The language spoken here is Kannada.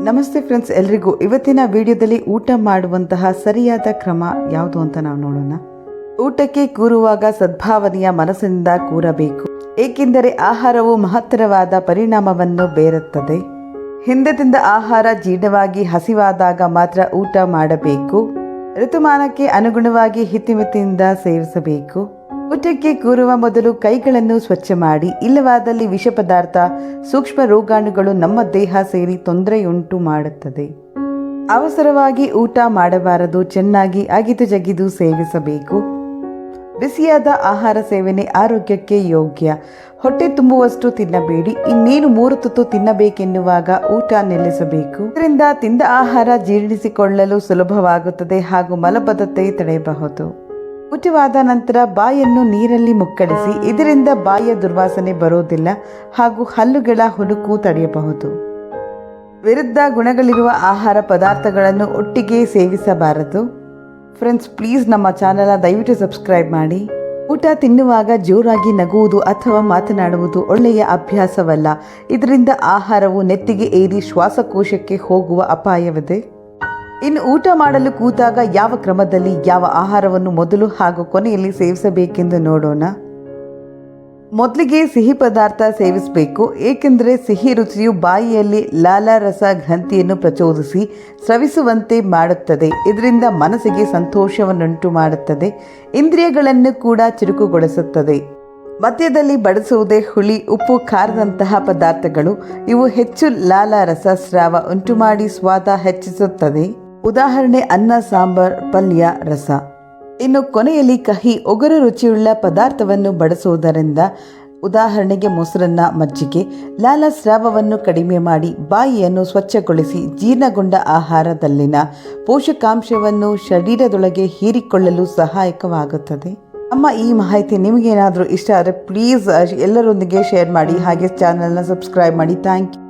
ನಮಸ್ತೆ ಫ್ರೆಂಡ್ಸ್, ಎಲ್ರಿಗೂ ಇವತ್ತಿನ ವಿಡಿಯೋದಲ್ಲಿ ಊಟ ಮಾಡುವಂತಹ ಸರಿಯಾದ ಕ್ರಮ ಯಾವುದು ಅಂತ ನಾವು ನೋಡೋಣ. ಊಟಕ್ಕೆ ಕೂರುವಾಗ ಸದ್ಭಾವನೆಯ ಮನಸ್ಸಿನಿಂದ ಕೂರಬೇಕು, ಏಕೆಂದರೆ ಆಹಾರವು ಮಹತ್ತರವಾದ ಪರಿಣಾಮವನ್ನು ಬೀರುತ್ತದೆ. ಹಿಂದೆ ತಿಂದ ಆಹಾರ ಜೀರ್ಣವಾಗಿ ಹಸಿವಾದಾಗ ಮಾತ್ರ ಊಟ ಮಾಡಬೇಕು. ಋತುಮಾನಕ್ಕೆ ಅನುಗುಣವಾಗಿ ಹಿತಿಮಿತಿಯಿಂದ ಸೇವಿಸಬೇಕು. ಊಟಕ್ಕೆ ಕೂರುವ ಮೊದಲು ಕೈಗಳನ್ನು ಸ್ವಚ್ಛ ಮಾಡಿ, ಇಲ್ಲವಾದಲ್ಲಿ ವಿಷ ಪದಾರ್ಥ, ಸೂಕ್ಷ್ಮ ರೋಗಾಣುಗಳು ನಮ್ಮ ದೇಹ ಸೇರಿ ತೊಂದರೆಯುಂಟು ಮಾಡುತ್ತದೆ. ಅವಸರವಾಗಿ ಊಟ ಮಾಡಬಾರದು. ಚೆನ್ನಾಗಿ ಅಗಿದು ಜಗಿದು ಸೇವಿಸಬೇಕು. ಬಿಸಿಯಾದ ಆಹಾರ ಸೇವನೆ ಆರೋಗ್ಯಕ್ಕೆ ಯೋಗ್ಯ. ಹೊಟ್ಟೆ ತುಂಬುವಷ್ಟು ತಿನ್ನಬೇಡಿ. ಇನ್ನೇನು 3 ತುತ್ತು ತಿನ್ನಬೇಕೆನ್ನುವಾಗ ಊಟ ನಿಲ್ಲಿಸಬೇಕು. ಇದರಿಂದ ತಿಂದ ಆಹಾರ ಜೀರ್ಣಿಸಿಕೊಳ್ಳಲು ಸುಲಭವಾಗುತ್ತದೆ ಹಾಗೂ ಮಲಬದ್ಧತೆ ತಡೆಯಬಹುದು. ಊಟವಾದ ನಂತರ ಬಾಯನ್ನು ನೀರಲ್ಲಿ ಮುಕ್ಕಳಿಸಿ, ಇದರಿಂದ ಬಾಯಿಯ ದುರ್ವಾಸನೆ ಬರೋದಿಲ್ಲ ಹಾಗೂ ಹಲ್ಲುಗಳ ಹುಳುಕು ತಡೆಯಬಹುದು. ವಿರುದ್ಧ ಗುಣಗಳಿರುವ ಆಹಾರ ಪದಾರ್ಥಗಳನ್ನು ಒಟ್ಟಿಗೆ ಸೇವಿಸಬಾರದು. ಫ್ರೆಂಡ್ಸ್, ಪ್ಲೀಸ್ ನಮ್ಮ ಚಾನಲ್ನ ದಯವಿಟ್ಟು ಸಬ್ಸ್ಕ್ರೈಬ್ ಮಾಡಿ. ಊಟ ತಿನ್ನುವಾಗ ಜೋರಾಗಿ ನಗುವುದು ಅಥವಾ ಮಾತನಾಡುವುದು ಒಳ್ಳೆಯ ಅಭ್ಯಾಸವಲ್ಲ. ಇದರಿಂದ ಆಹಾರವು ನೆತ್ತಿಗೆ ಏರಿ ಶ್ವಾಸಕೋಶಕ್ಕೆ ಹೋಗುವ ಅಪಾಯವಿದೆ. ಇನ್ನು ಊಟ ಮಾಡಲು ಕೂತಾಗ ಯಾವ ಕ್ರಮದಲ್ಲಿ ಯಾವ ಆಹಾರವನ್ನು ಮೊದಲು ಹಾಗೂ ಕೊನೆಯಲ್ಲಿ ಸೇವಿಸಬೇಕೆಂದು ನೋಡೋಣ. ಮೊದಲಿಗೆ ಸಿಹಿ ಪದಾರ್ಥ ಸೇವಿಸಬೇಕು, ಏಕೆಂದರೆ ಸಿಹಿ ರುಚಿಯು ಬಾಯಿಯಲ್ಲಿ ಲಾಲಾರಸ ಗ್ರಂಥಿಯನ್ನು ಪ್ರಚೋದಿಸಿ ಸ್ರವಿಸುವಂತೆ ಮಾಡುತ್ತದೆ. ಇದರಿಂದ ಮನಸ್ಸಿಗೆ ಸಂತೋಷವನ್ನುಂಟು ಮಾಡುತ್ತದೆ, ಇಂದ್ರಿಯಗಳನ್ನು ಕೂಡ ಚುರುಕುಗೊಳಿಸುತ್ತದೆ. ಮಧ್ಯದಲ್ಲಿ ಬಡಿಸುವುದೇ ಹುಳಿ, ಉಪ್ಪು, ಖಾರದಂತಹ ಪದಾರ್ಥಗಳು. ಇವು ಹೆಚ್ಚು ಲಾಲಾರಸ ಸ್ರಾವ ಉಂಟುಮಾಡಿ ಸ್ವಾದ ಹೆಚ್ಚಿಸುತ್ತದೆ. ಉದಾಹರಣೆ ಅನ್ನ, ಸಾಂಬಾರ್, ಪಲ್ಯ, ರಸ. ಇನ್ನು ಕೊನೆಯಲ್ಲಿ ಕಹಿ, ಒಗರು ರುಚಿಯುಳ್ಳ ಪದಾರ್ಥವನ್ನು ಬಳಸುವುದರಿಂದ, ಉದಾಹರಣೆಗೆ ಮೊಸರನ್ನ, ಮಜ್ಜಿಗೆ, ಲಾಲಾಸ್ರಾವವನ್ನು ಕಡಿಮೆ ಮಾಡಿ ಬಾಯಿಯನ್ನು ಸ್ವಚ್ಛಗೊಳಿಸಿ ಜೀರ್ಣಗೊಂಡ ಆಹಾರದಲ್ಲಿನ ಪೋಷಕಾಂಶವನ್ನು ಶರೀರದೊಳಗೆ ಹೀರಿಕೊಳ್ಳಲು ಸಹಾಯಕವಾಗುತ್ತದೆ. ನಮ್ಮ ಈ ಮಾಹಿತಿ ನಿಮಗೇನಾದರೂ ಇಷ್ಟ ಆದರೆ ಪ್ಲೀಸ್ ಎಲ್ಲರೊಂದಿಗೆ ಶೇರ್ ಮಾಡಿ, ಹಾಗೆ ಚಾನಲ್ನ ಸಬ್ಸ್ಕ್ರೈಬ್ ಮಾಡಿ. Thank you.